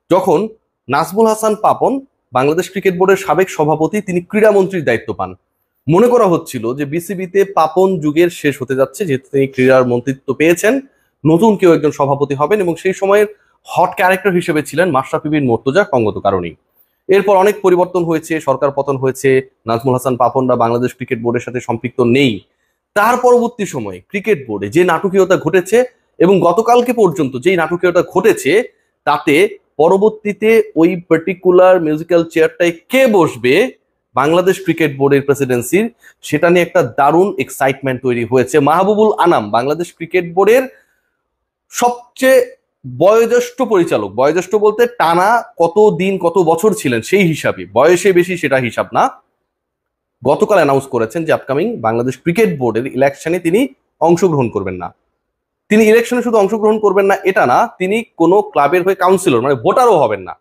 যখন নাজমুল হাসান পাপন বাংলাদেশ ক্রিকেট বোর্ডের সাবেক সভাপতি, তিনি ক্রীড়ামন্ত্রীর দায়িত্ব পান। মনে করা হচ্ছিল যে বিসিবিতে পাপন যুগের শেষ হতে যাচ্ছে, যেহেতু তিনি ক্রীড়ার মন্ত্রিত্ব পেয়েছেন, নতুন কেউ একজন সভাপতি হবেন, এবং সেই সময়ের হট ক্যারেক্টার হিসেবে ছিলেন মাশরাফি বিন মুর্তজা সঙ্গত কারণেই। এরপর অনেক পরিবর্তন হয়েছে, সরকার পতন হয়েছে, নাজমুল হাসান পাপনরা বাংলাদেশ ক্রিকেট বোর্ডের সাথে সম্পৃক্ত নেই। তার পরবর্তী সময়ে ক্রিকেট বোর্ডে যে নাটকীয়তা ঘটেছে, এবং গতকালকে পর্যন্ত যেই নাটকীয়তা ঘটেছে, তাতে পরবর্তীতে ওই পার্টিকুলার মিউজিক্যাল চেয়ারটায় কে বসবে বাংলাদেশ ক্রিকেট বোর্ডের প্রেসিডেন্সির, সেটা নিয়ে একটা দারুণ এক্সাইটমেন্ট তৈরি হয়েছে। মাহবুবুল আনাম বাংলাদেশ ক্রিকেট বোর্ডের সবচেয়ে বয়োজ্যেষ্ঠ পরিচালক, বয়োজ্যেষ্ঠ বলতে টানা কত দিন কত বছর ছিলেন সেই হিসাবে, বয়সে বেশি সেটা হিসাব না, গতকাল অ্যানাউন্স করেছেন যে আপকামিং বাংলাদেশ ক্রিকেট বোর্ডের ইলেকশনে তিনি অংশগ্রহণ করবেন না। তিনি ইলেকশনে শুধু অংশগ্রহণ করবেন না এটা না, তিনি কোনো ক্লাবের হয়ে কাউন্সিলর মানে ভোটারও হবেন না।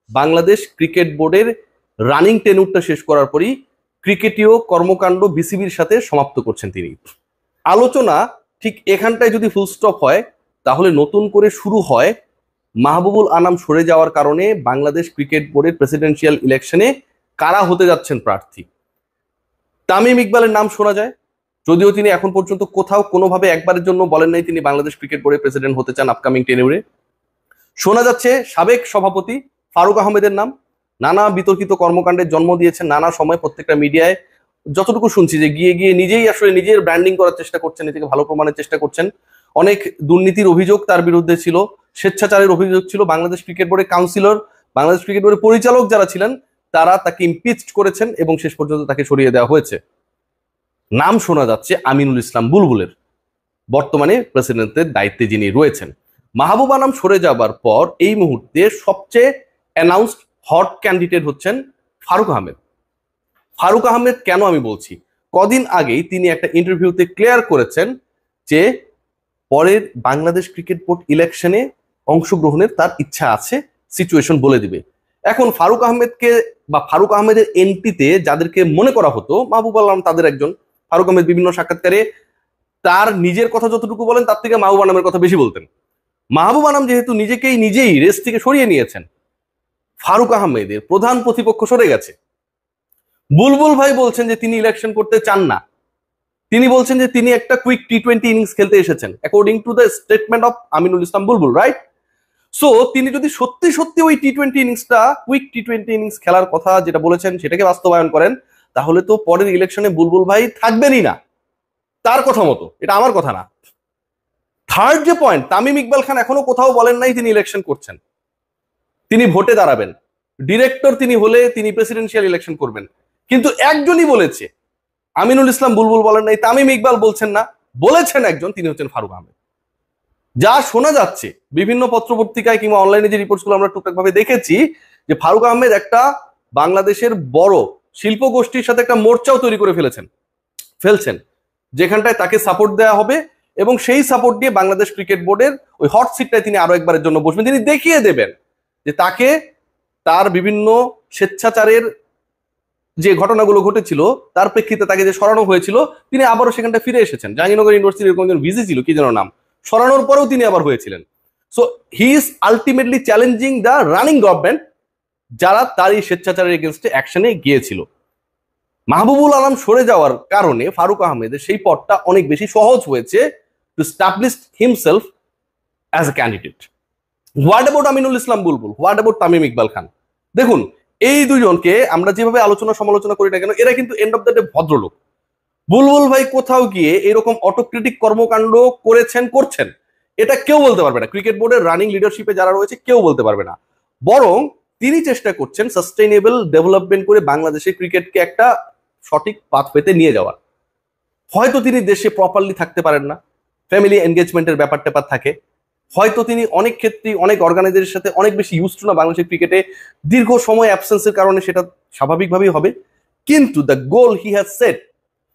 বাংলাদেশ ক্রিকেট বোর্ডের রানিং টেনুরটা শেষ করার পরই ক্রিকেটীয় কর্মকাণ্ড বিসিবির সাথে সমাপ্ত করছেন তিনি। আলোচনা ঠিক এখানটায় যদি ফুল স্টপ হয়, তাহলে নতুন করে শুরু হয় মাহবুবুল আনাম সরে যাওয়ার কারণে বাংলাদেশ ক্রিকেট বোর্ডের প্রেসিডেন্সিয়াল ইলেকশনে কারা হতে যাচ্ছেন প্রার্থী। তামিম ইকবালের নাম শোনা যায়, যদিও তিনি এখন পর্যন্ত কোথাও কোনোভাবে একবারের জন্য বলেন নাই তিনি বাংলাদেশ ক্রিকেট বোর্ডের প্রেসিডেন্ট হতে চান আপকামিং টেনিউরে। শোনা যাচ্ছে সাবেক সভাপতি ফারুক আহমেদের নাম, নানা বিতর্কিত কর্মকাণ্ডের জন্ম দিয়েছেন নানা সময় প্রত্যেকটা মিডিয়ায়। যতটুকু শুনছি যে গিয়ে গিয়ে নিজেই আসলে নিজের ব্র্যান্ডিং করার চেষ্টা করছেন, নিজেকে ভালো প্রমাণের চেষ্টা করছেন। অনেক দুর্নীতির অভিযোগ তার বিরুদ্ধে ছিল, স্বেচ্ছাচারের অভিযোগ ছিল। বাংলাদেশ ক্রিকেট বোর্ডের কাউন্সিলর, বাংলাদেশ ক্রিকেট বোর্ডের পরিচালক যারা ছিলেন, তারা তাকে ইমপিচড করেছেন এবং শেষ পর্যন্ত তাকে সরিয়ে দেওয়া হয়েছে। নাম শোনা যাচ্ছে আমিনুল ইসলাম বুলবুলের, বর্তমানে প্রেসিডেন্টের দায়িত্বে যিনি রয়েছেন। মাহবুব আনাম সরে যাবার পর এই মুহূর্তে সবচেয়ে অ্যানাউন্সড হট ক্যান্ডিডেট হচ্ছেন ফারুক আহমেদ। ফারুক আহমেদ কেন আমি বলছি, কদিন আগেই তিনি একটা ইন্টারভিউতে ক্লিয়ার করেছেন যে পরের বাংলাদেশ ক্রিকেট বোর্ড ইলেকশনে অংশগ্রহণের তার ইচ্ছা আছে, সিচুয়েশন বলে দিবে। এখন ফারুক আহমেদকে বা ফারুক আহমেদের এন্ট্রিতে যাদেরকে মনে করা হতো, মাহবুব আনাম তাদের একজন। ফারুক আহমেদ বিভিন্ন সাক্ষাৎকারে তার নিজের কথা যতটুকু বলেন তার থেকে মাহবুব আনামের কথা বেশি বলতেন। মাহবুব আনাম যেহেতু নিজেই রেস থেকে সরিয়ে নিয়েছেন, ফারুক আহমেদের প্রধান প্রতিপক্ষ সরে গেছে। বুলবুল ভাই বলছেন যে তিনি ইলেকশন করতে চান না, তিনি বলছেন যে তিনি একটা কুইক টি-20 ইনিংস খেলতে এসেছেন, according to the statement of Aminul Islam Bulbul, right? So তিনি যদি সত্যি সত্যি ওই টি-20 ইনিংসটা, কুইক টি-20 ইনিংস খেলার কথা যেটা বলেছেন সেটাকে বাস্তবায়ন করেন, তাহলে তো পরের ইলেকশনে বুলবুল ভাই থাকবেনই না, তার কথা মতো। এটা আমার কথা না। থার্ড যে পয়েন্ট, তামিম ইকবাল খান এখনো কোথাও বলেন নাই তিনি ইলেকশন করছেন, তিনি ভোটে দাঁড়াবেন। ডিরেক্টর তিনি হলে তিনি প্রেসিডেন্সিয়াল ইলেকশন করবেন, কিন্তু একজনই বলেছে, আমিনুল ইসলাম বুলবুল বলেন নাই, তামিম ইকবাল বলছেন না, বলেছেন একজন, তিনি হচ্ছেন ফারুক আহমেদ। যা শোনা যাচ্ছে বিভিন্ন পত্রপত্রিকায় কিংবা অনলাইনে যে রিপোর্টগুলো আমরা টুকটাক ভাবে দেখেছি, যে ফারুক আহমেদ একটা বাংলাদেশের বড় শিল্প গোষ্ঠীর সাথে একটা মোর্চাও তৈরি করে ফেলছেন, যেখানটায় তাকে সাপোর্ট দেওয়া হবে, এবং সেই সাপোর্ট দিয়ে বাংলাদেশ ক্রিকেট বোর্ডের ওই হট সিটটায় তিনি আরো একবারের জন্য বসবেন। তিনি দেখিয়ে দেবেন যে তাকে তার বিভিন্ন স্বেচ্ছাচারের যে ঘটনাগুলো ঘটেছিল তার প্রেক্ষিতে তাকে যে সরানো হয়েছিল, তিনি আবারও সেখানটা ফিরে এসেছেন। জাহাঙ্গীরনগর ইউনিভার্সিটির এরকম একজন ভিসি ছিল, কি যেন নাম, সরানোর পরেও তিনি আবার হয়েছিলেন। So he is ultimately challenging the running government, যারা তার এই স্বেচ্ছাচারের এগেনস্টে অ্যাকশনে গিয়েছিল। মাহবুবুল আলম সরে যাওয়ার কারণে ফারুক আহমেদের সেই পথটা অনেক বেশি সহজ হয়েছে to establish himself as a candidate. What about Aminul Islam Bulbul, what about Tamim Iqbal Khan? দেখুন, এই দুজনকে আমরা যেভাবে আলোচনা সমালোচনা করি না কেন, এরা কিন্তু এন্ড অফ দ্য ডে ভদ্রলোক। বুলবুল ভাই কোথাও গিয়ে এরকম অটোক্রিটিক কর্মকাণ্ড করছেন, এটা কেউ বলতে পারবে না। ক্রিকেট বোর্ডের রানিং লিডারশিপে যারা রয়েছে কেউ বলতে পারবে না। বরং তিনি চেষ্টা করছেন সাস্টেইনেবল ডেভেলপমেন্ট করে বাংলাদেশের ক্রিকেটকে একটা সঠিক পাথ পেতে নিয়ে যাওয়ার। হয়তো তিনি দেশে প্রপারলি থাকতে পারেন না, ফ্যামিলি এনগেজমেন্টের ব্যাপার ট্যাপার থাকে, হয়তো তিনি অনেক ক্ষেত্রে অনেক অর্গানাইজেশনের সাথে অনেক বেশি ইউজ টু না বাংলাদেশের ক্রিকেটে, দীর্ঘ সময় অ্যাবসেন্সের কারণে সেটা স্বাভাবিকভাবেই হবে। কিন্তু the goal he has set,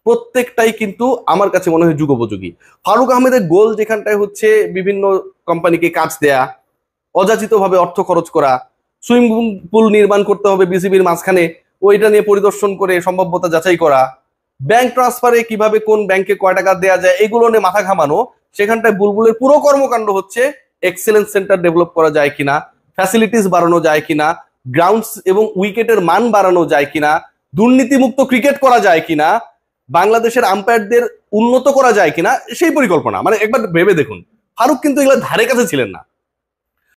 প্রত্যেকটাই কিন্তু আমার কাছে মনে হয় যুগোপযোগী। ফারুক আহমেদের গোল যেখানটায় হচ্ছে বিভিন্ন কোম্পানিকে কাজ দেয়া, অযাচিতভাবে অর্থ খরচ করা, সুইমিং পুল নির্মাণ করতে হবে বিসিবির মাঝখানে, ওইটা নিয়ে পরিদর্শন করে সম্ভাব্যতা যাচাই করা, ব্যাংক ট্রান্সফারে কিভাবে কোন ব্যাংকে কয় টাকা দেওয়া যায় এগুলো নিয়ে মাথা ঘামানো, সেখানটায় বুলবুলের পুরো কর্মকাণ্ড হচ্ছে এক্সেলেন্স সেন্টার ডেভেলপ করা যায় কিনা, ফ্যাসিলিটিস বাড়ানো যায় কিনা, গ্রাউন্ডস এবং উইকেটের মান বাড়ানো যায় কিনা, দুর্নীতিমুক্ত ক্রিকেট করা যায় কিনা, বাংলাদেশের আম্পায়ারদের উন্নত করা যায় কিনা, সেই পরিকল্পনা। মানে একবার ভেবে দেখুন, ফারুক কিন্তু এগুলো ধারে কাছে ছিলেন না।